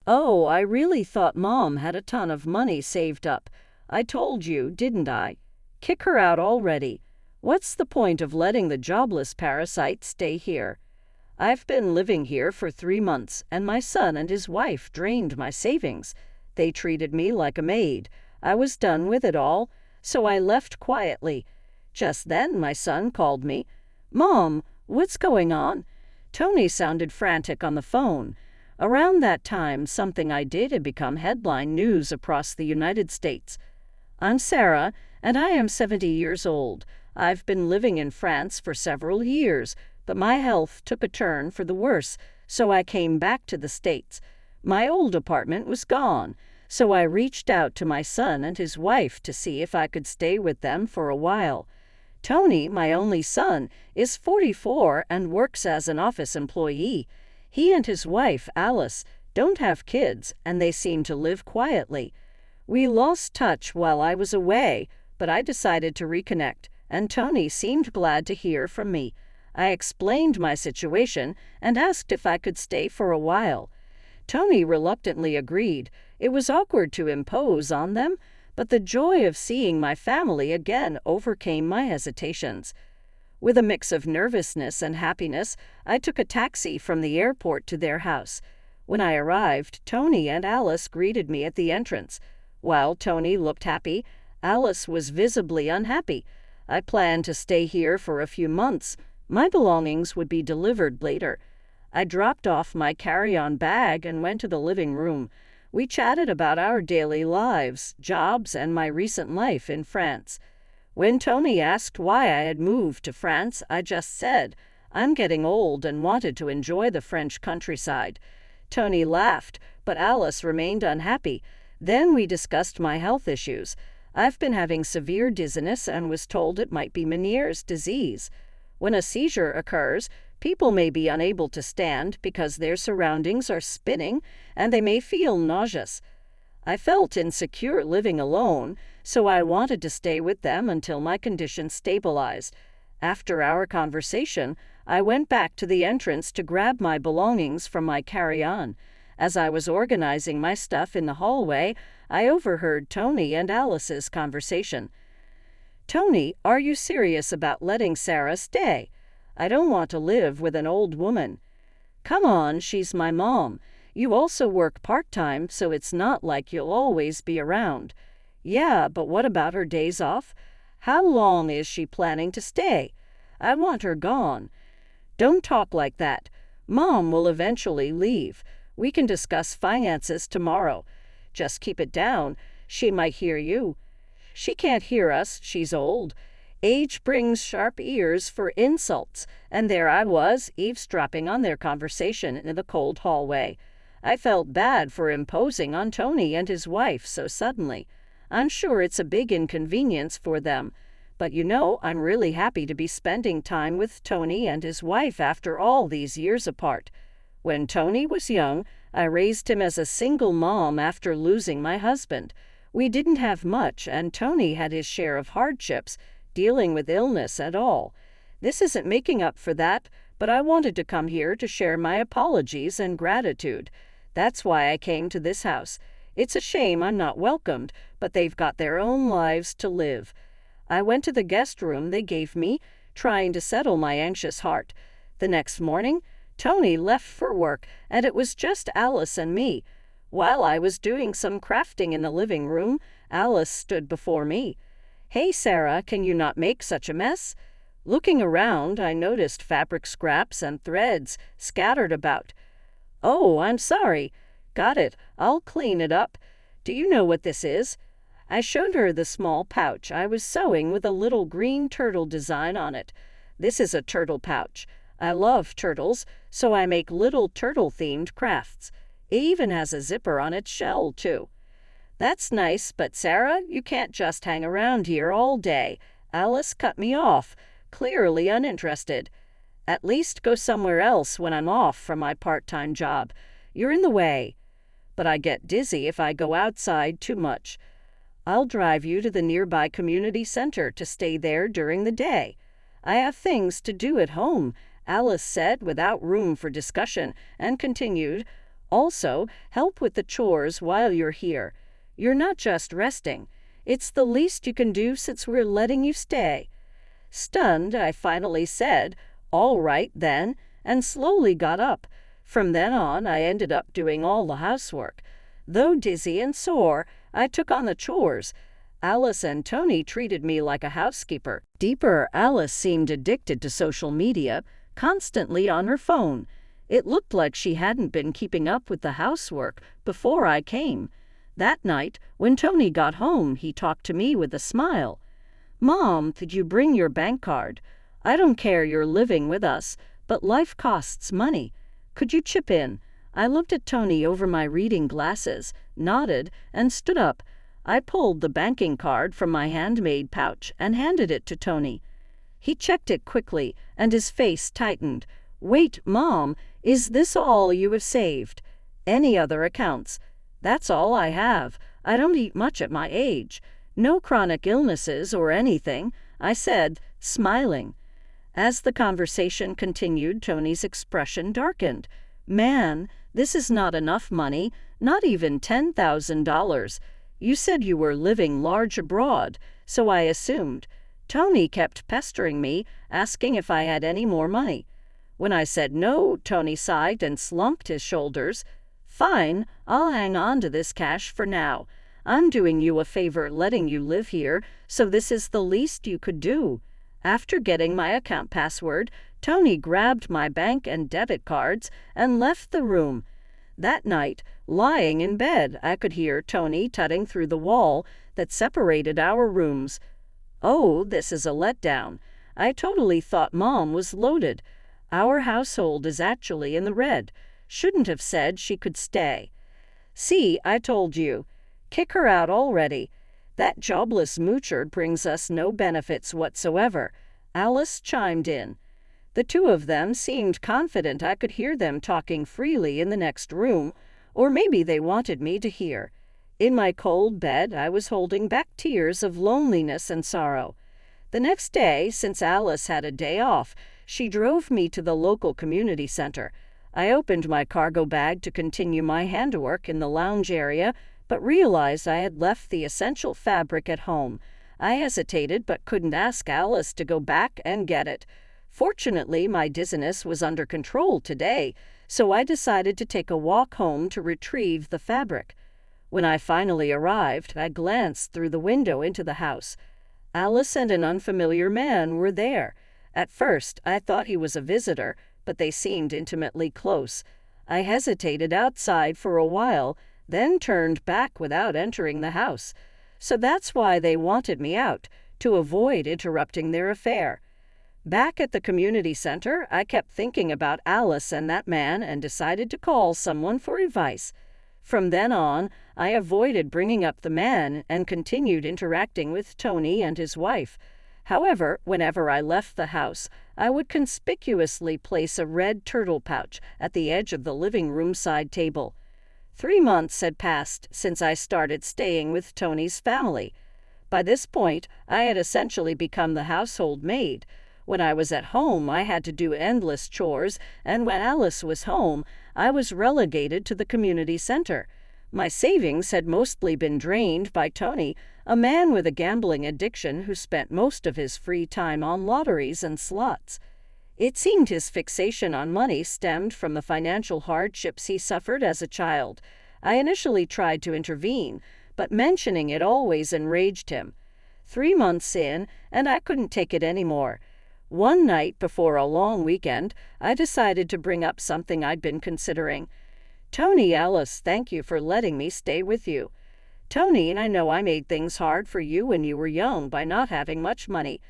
Oh, I really thought Mom had a ton of money saved up. I told you, didn't I? Kick her out already. What's the point of letting the jobless parasite stay here? I've been living here for 3 months, and my son and his wife drained my savings. They treated me like a maid. I was done with it all, so I left quietly. Just then my son called me. "Mom, what's going on?" Tony sounded frantic on the phone. Around that time, something I did had become headline news across the United States. "I'm Sarah, and I am 70 years old. I've been living in France for several years, but my health took a turn for the worse, so I came back to the States. My old apartment was gone, so I reached out to my son and his wife to see if I could stay with them for a while. Tony, my only son, is 44 and works as an office employee. He and his wife, Alice, don't have kids, and they seem to live quietly. We lost touch while I was away, but I decided to reconnect, and Tony seemed glad to hear from me. I explained my situation and asked if I could stay for a while. Tony reluctantly agreed. It was awkward to impose on them, but the joy of seeing my family again overcame my hesitations. With a mix of nervousness and happiness, I took a taxi from the airport to their house. When I arrived, Tony and Alice greeted me at the entrance. While Tony looked happy, Alice was visibly unhappy. I planned to stay here for a few months. My belongings would be delivered later. I dropped off my carry-on bag and went to the living room. We chatted about our daily lives, jobs, and my recent life in France. When Tony asked why I had moved to France, I just said, "I'm getting old and wanted to enjoy the French countryside." Tony laughed, but Alice remained unhappy. Then we discussed my health issues. I've been having severe dizziness and was told it might be Meniere's disease. When a seizure occurs, people may be unable to stand because their surroundings are spinning, and they may feel nauseous. I felt insecure living alone, so I wanted to stay with them until my condition stabilized. After our conversation, I went back to the entrance to grab my belongings from my carry-on. As I was organizing my stuff in the hallway, I overheard Tony and Alice's conversation. "Tony, are you serious about letting Sarah stay? I don't want to live with an old woman." "Come on, she's my mom. You also work part-time, so it's not like you'll always be around." "Yeah, but what about her days off? How long is she planning to stay? I want her gone." "Don't talk like that. Mom will eventually leave. We can discuss finances tomorrow. Just keep it down. She might hear you." "She can't hear us. She's old. Age brings sharp ears for insults." And there I was, eavesdropping on their conversation in the cold hallway. I felt bad for imposing on Tony and his wife so suddenly. I'm sure it's a big inconvenience for them. But I'm really happy to be spending time with Tony and his wife after all these years apart. When Tony was young, I raised him as a single mom after losing my husband. We didn't have much, and Tony had his share of hardships, dealing with illness and all. This isn't making up for that, but I wanted to come here to share my apologies and gratitude. That's why I came to this house. It's a shame I'm not welcomed, but they've got their own lives to live. I went to the guest room they gave me, trying to settle my anxious heart. The next morning, Tony left for work, and it was just Alice and me. While I was doing some crafting in the living room, Alice stood before me. "Hey, Sarah, can you not make such a mess?" Looking around, I noticed fabric scraps and threads scattered about. "Oh, I'm sorry. Got it. I'll clean it up. Do you know what this is?" I showed her the small pouch I was sewing with a little green turtle design on it. "This is a turtle pouch. I love turtles, so I make little turtle-themed crafts. It even has a zipper on its shell, too." "That's nice, but Sarah, you can't just hang around here all day." Alice cut me off, clearly uninterested. "At least go somewhere else when I'm off from my part-time job. You're in the way." "But I get dizzy if I go outside too much." "I'll drive you to the nearby community center to stay there during the day." "I have things to do at home," Alice said without room for discussion, and continued, Also, help with the chores while you're here. You're not just resting. It's the least you can do since we're letting you stay." Stunned, I finally said, "All right, then," and slowly got up. From then on, I ended up doing all the housework. Though dizzy and sore, I took on the chores. Alice and Tony treated me like a housekeeper. Deeper, Alice seemed addicted to social media, constantly on her phone. It looked like she hadn't been keeping up with the housework before I came. That night, when Tony got home, he talked to me with a smile. "Mom, did you bring your bank card? I don't care you're living with us, but life costs money. Could you chip in?" I looked at Tony over my reading glasses, nodded, and stood up. I pulled the banking card from my handmade pouch and handed it to Tony. He checked it quickly, and his face tightened. "Wait, Mom, is this all you have saved? Any other accounts?" "That's all I have. I don't eat much at my age. No chronic illnesses or anything," I said, smiling. As the conversation continued, Tony's expression darkened. "Man, this is not enough money, not even $10,000. You said you were living large abroad, so I assumed." Tony kept pestering me, asking if I had any more money. When I said no, Tony sighed and slumped his shoulders. "Fine, I'll hang on to this cash for now. I'm doing you a favor letting you live here, so this is the least you could do." After getting my account password, Tony grabbed my bank and debit cards and left the room. That night, lying in bed, I could hear Tony tutting through the wall that separated our rooms. "Oh, this is a letdown. I totally thought Mom was loaded. Our household is actually in the red. Shouldn't have said she could stay." "See, I told you. Kick her out already. That jobless moocher brings us no benefits whatsoever," Alice chimed in. The two of them seemed confident I could hear them talking freely in the next room, or maybe they wanted me to hear. In my cold bed, I was holding back tears of loneliness and sorrow. The next day, since Alice had a day off, she drove me to the local community center. I opened my cargo bag to continue my handwork in the lounge area, but realized I had left the essential fabric at home. I hesitated but couldn't ask Alice to go back and get it. Fortunately, my dizziness was under control today, so I decided to take a walk home to retrieve the fabric. When I finally arrived, I glanced through the window into the house. Alice and an unfamiliar man were there. At first, I thought he was a visitor, but they seemed intimately close. I hesitated outside for a while, then turned back without entering the house. So that's why they wanted me out, to avoid interrupting their affair. Back at the community center, I kept thinking about Alice and that man and decided to call someone for advice. From then on, I avoided bringing up the man and continued interacting with Tony and his wife. However, whenever I left the house, I would conspicuously place a red turtle pouch at the edge of the living room side table. 3 months had passed since I started staying with Tony's family. By this point, I had essentially become the household maid. When I was at home, I had to do endless chores, and when Alice was home, I was relegated to the community center. My savings had mostly been drained by Tony, a man with a gambling addiction who spent most of his free time on lotteries and slots. It seemed his fixation on money stemmed from the financial hardships he suffered as a child. I initially tried to intervene, but mentioning it always enraged him. 3 months in, and I couldn't take it anymore. One night before a long weekend, I decided to bring up something I'd been considering. "Tony, Alice, thank you for letting me stay with you. Tony, I know I made things hard for you when you were young by not having much money.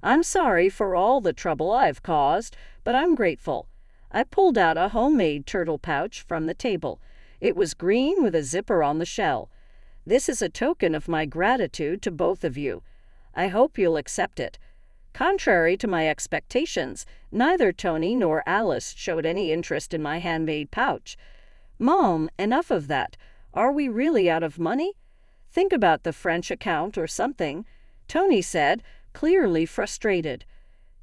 I'm sorry for all the trouble I've caused, but I'm grateful." I pulled out a homemade turtle pouch from the table. It was green with a zipper on the shell. "This is a token of my gratitude to both of you. I hope you'll accept it." Contrary to my expectations, neither Tony nor Alice showed any interest in my handmade pouch. "Mom, enough of that. Are we really out of money? Think about the French account or something," Tony said, clearly frustrated.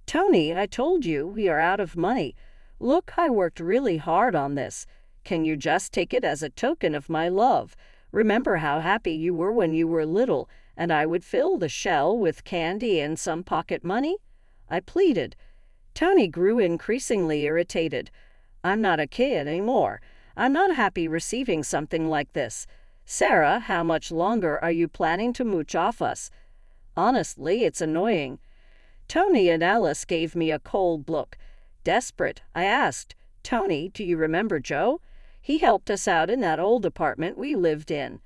"Tony, I told you we are out of money. Look, I worked really hard on this. Can you just take it as a token of my love? Remember how happy you were when you were little, and I would fill the shell with candy and some pocket money?" I pleaded. Tony grew increasingly irritated. "I'm not a kid anymore. I'm not happy receiving something like this. Sarah, how much longer are you planning to mooch off us? Honestly, it's annoying." Tony and Alice gave me a cold look. Desperate, I asked, "Tony, do you remember Joe? He helped us out in that old apartment we lived in."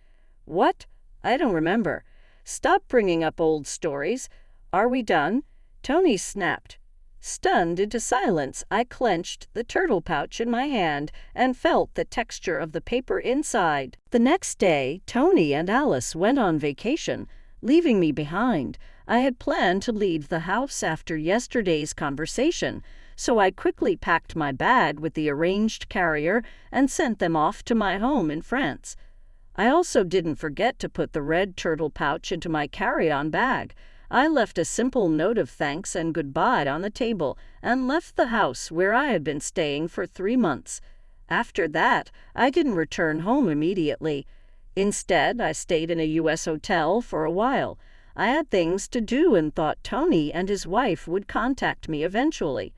"What? I don't remember. Stop bringing up old stories. Are we done?" Tony snapped. Stunned into silence, I clenched the turtle pouch in my hand and felt the texture of the paper inside. The next day, Tony and Alice went on vacation, leaving me behind. I had planned to leave the house after yesterday's conversation, so I quickly packed my bag with the arranged carrier and sent them off to my home in France. I also didn't forget to put the red turtle pouch into my carry-on bag. I left a simple note of thanks and goodbye on the table and left the house where I had been staying for 3 months. After that, I didn't return home immediately. Instead, I stayed in a U.S. hotel for a while. I had things to do and thought Tony and his wife would contact me eventually.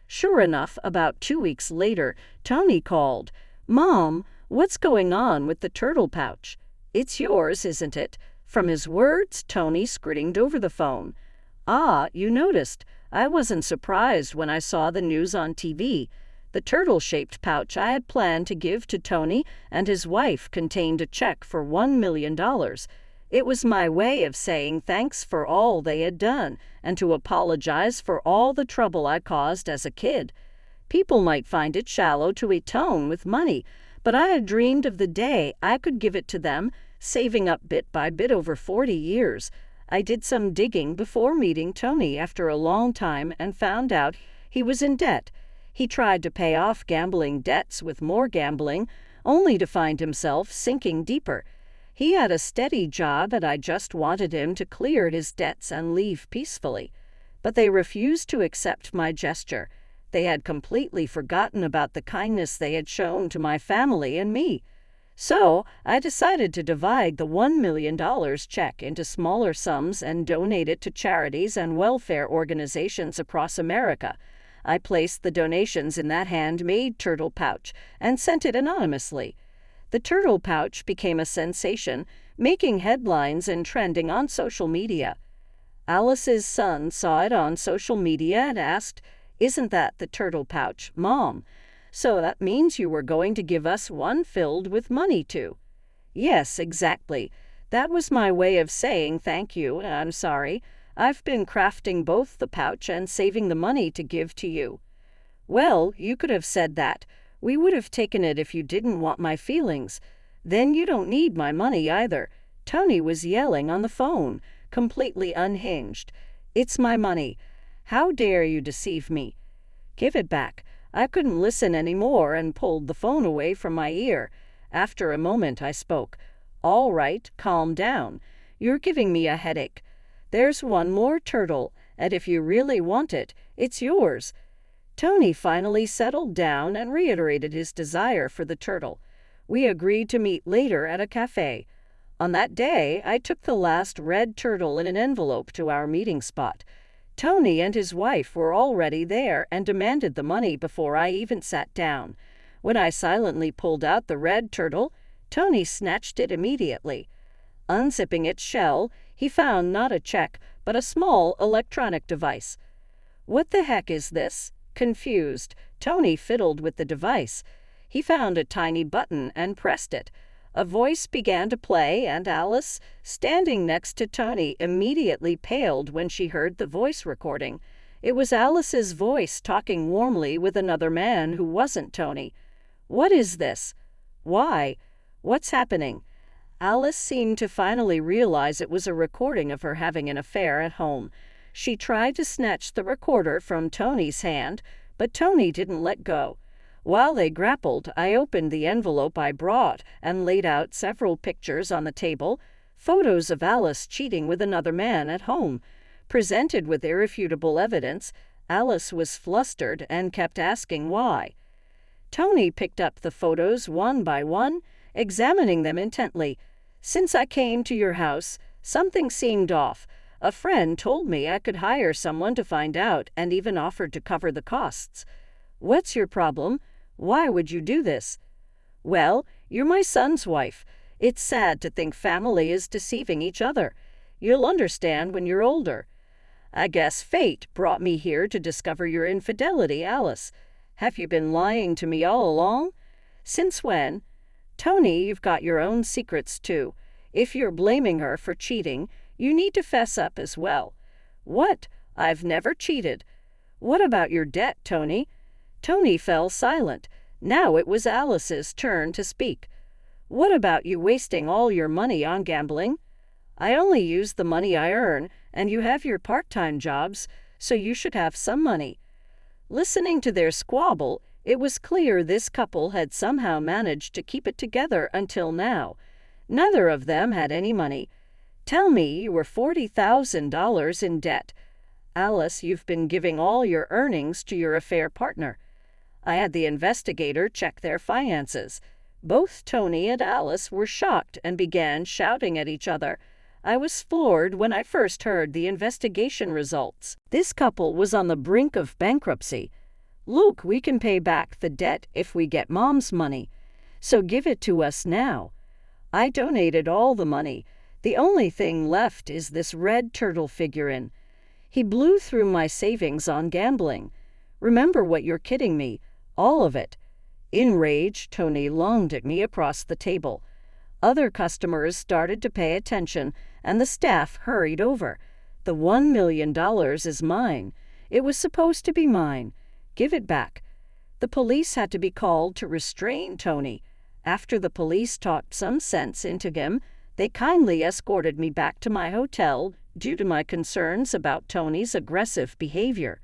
Sure enough, about 2 weeks later, Tony called. "Mom, what's going on with the turtle pouch? It's yours, isn't it?" From his words, Tony scrittled over the phone. "Ah, you noticed. I wasn't surprised when I saw the news on TV. The turtle-shaped pouch I had planned to give to Tony and his wife contained a check for $1 million. It was my way of saying thanks for all they had done and to apologize for all the trouble I caused as a kid. People might find it shallow to atone with money, but I had dreamed of the day I could give it to them, saving up bit by bit over 40 years. I did some digging before meeting Tony after a long time and found out he was in debt. He tried to pay off gambling debts with more gambling, only to find himself sinking deeper. He had a steady job and I just wanted him to clear his debts and leave peacefully. But they refused to accept my gesture. They had completely forgotten about the kindness they had shown to my family and me. So I decided to divide the $1 million check into smaller sums and donate it to charities and welfare organizations across America. I placed the donations in that handmade turtle pouch and sent it anonymously. The turtle pouch became a sensation, making headlines and trending on social media. Alice's son saw it on social media and asked, "Isn't that the turtle pouch, Mom? So that means you were going to give us one filled with money too." "Yes, exactly. That was my way of saying thank you. I'm sorry. I've been crafting both the pouch and saving the money to give to you." "Well, you could have said that. We would have taken it if you didn't want my feelings. Then you don't need my money either." Tony was yelling on the phone, completely unhinged. "It's my money. How dare you deceive me? Give it back." I couldn't listen anymore and pulled the phone away from my ear. After a moment I spoke. "All right, calm down. You're giving me a headache. There's one more turtle, and if you really want it, it's yours." Tony finally settled down and reiterated his desire for the turtle. We agreed to meet later at a cafe. On that day, I took the last red turtle in an envelope to our meeting spot. Tony and his wife were already there and demanded the money before I even sat down. When I silently pulled out the red turtle, Tony snatched it immediately. Unzipping its shell, he found not a check, but a small electronic device. "What the heck is this?" Confused, Tony fiddled with the device. He found a tiny button and pressed it. A voice began to play, and Alice, standing next to Tony, immediately paled when she heard the voice recording. It was Alice's voice talking warmly with another man who wasn't Tony. "What is this? Why? What's happening?" Alice seemed to finally realize it was a recording of her having an affair at home. She tried to snatch the recorder from Tony's hand, but Tony didn't let go. While they grappled, I opened the envelope I brought and laid out several pictures on the table, photos of Alice cheating with another man at home. Presented with irrefutable evidence, Alice was flustered and kept asking why. Tony picked up the photos one by one, examining them intently. Since I came to your house, something seemed off. A friend told me I could hire someone to find out and even offered to cover the costs. What's your problem? Why would you do this? Well, you're my son's wife. It's sad to think family is deceiving each other. You'll understand when you're older. I guess fate brought me here to discover your infidelity, Alice. Have you been lying to me all along? Since when? Tony, you've got your own secrets too. If you're blaming her for cheating, you need to fess up as well. What? I've never cheated. What about your debt, Tony? Tony fell silent. Now it was Alice's turn to speak. What about you wasting all your money on gambling? I only use the money I earn, and you have your part-time jobs, so you should have some money. Listening to their squabble, it was clear this couple had somehow managed to keep it together until now. Neither of them had any money. Tell me you were $40,000 in debt. Alice, you've been giving all your earnings to your affair partner. I had the investigator check their finances. Both Tony and Alice were shocked and began shouting at each other. I was floored when I first heard the investigation results. This couple was on the brink of bankruptcy. Look, we can pay back the debt if we get Mom's money, so give it to us now. I donated all the money. The only thing left is this red turtle figurine. He blew through my savings on gambling. Remember what you're kidding me. All of it. In rage, Tony lunged at me across the table. Other customers started to pay attention, and the staff hurried over. The $1 million is mine. It was supposed to be mine. Give it back. The police had to be called to restrain Tony. After the police talked some sense into him, they kindly escorted me back to my hotel due to my concerns about Tony's aggressive behavior.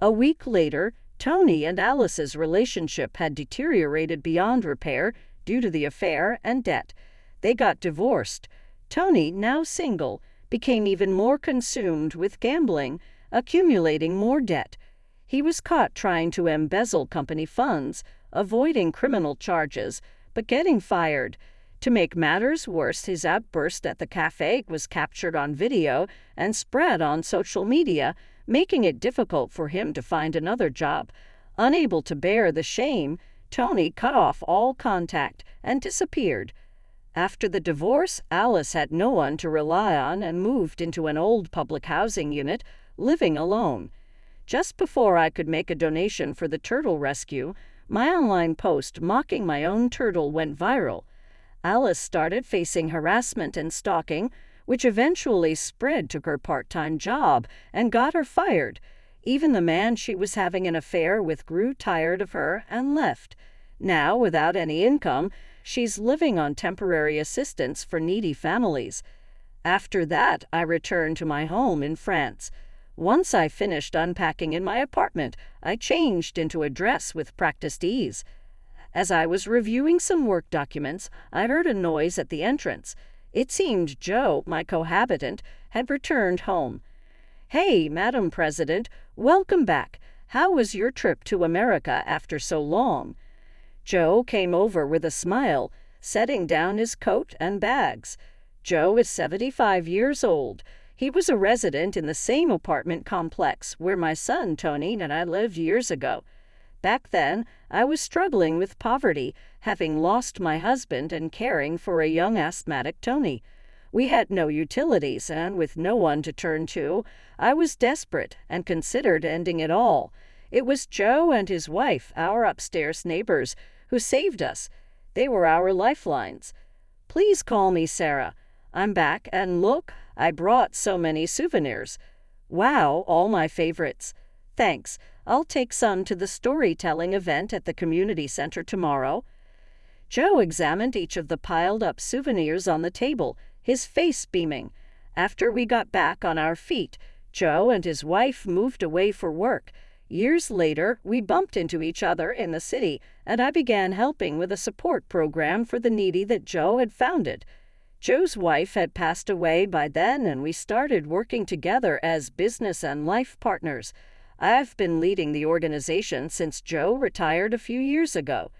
A week later, Tony and Alice's relationship had deteriorated beyond repair due to the affair and debt. They got divorced. Tony, now single, became even more consumed with gambling, accumulating more debt. He was caught trying to embezzle company funds, avoiding criminal charges, but getting fired. To make matters worse, his outburst at the cafe was captured on video and spread on social media, making it difficult for him to find another job. Unable to bear the shame, Tony cut off all contact and disappeared. After the divorce, Alice had no one to rely on and moved into an old public housing unit, living alone. Just before I could make a donation for the turtle rescue, my online post mocking my own turtle went viral. Alice started facing harassment and stalking, which eventually spread to her part-time job and got her fired. Even the man she was having an affair with grew tired of her and left. Now, without any income, she's living on temporary assistance for needy families. After that, I returned to my home in France. Once I finished unpacking in my apartment, I changed into a dress with practiced ease. As I was reviewing some work documents, I heard a noise at the entrance. It seemed Joe, my cohabitant, had returned home. "Hey, Madam President, welcome back. How was your trip to America after so long?" Joe came over with a smile, setting down his coat and bags. Joe is 75 years old. He was a resident in the same apartment complex where my son Tony and I lived years ago. Back then, I was struggling with poverty, having lost my husband and caring for a young asthmatic Tony. We had no utilities, and with no one to turn to, I was desperate and considered ending it all. It was Joe and his wife, our upstairs neighbors, who saved us. They were our lifelines. Please call me Sarah. I'm back, and look, I brought so many souvenirs. Wow, all my favorites. Thanks. I'll take some to the storytelling event at the community center tomorrow. Joe examined each of the piled-up souvenirs on the table, his face beaming. After we got back on our feet, Joe and his wife moved away for work. Years later, we bumped into each other in the city, and I began helping with a support program for the needy that Joe had founded. Joe's wife had passed away by then, and we started working together as business and life partners. I've been leading the organization since Joe retired a few years ago.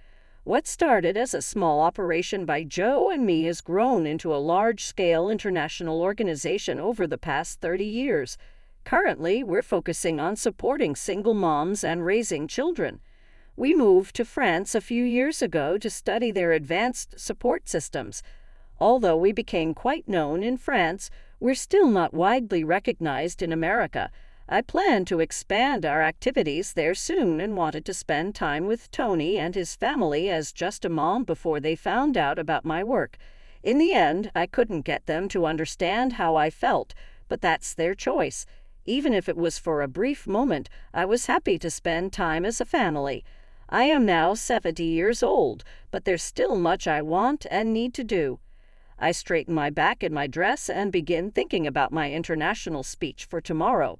What started as a small operation by Joe and me has grown into a large-scale international organization over the past 30 years. Currently, we're focusing on supporting single moms and raising children. We moved to France a few years ago to study their advanced support systems. Although we became quite known in France, we're still not widely recognized in America. I plan to expand our activities there soon and wanted to spend time with Tony and his family as just a mom before they found out about my work. In the end, I couldn't get them to understand how I felt, but that's their choice. Even if it was for a brief moment, I was happy to spend time as a family. I am now 70 years old, but there's still much I want and need to do. I straighten my back in my dress and begin thinking about my international speech for tomorrow.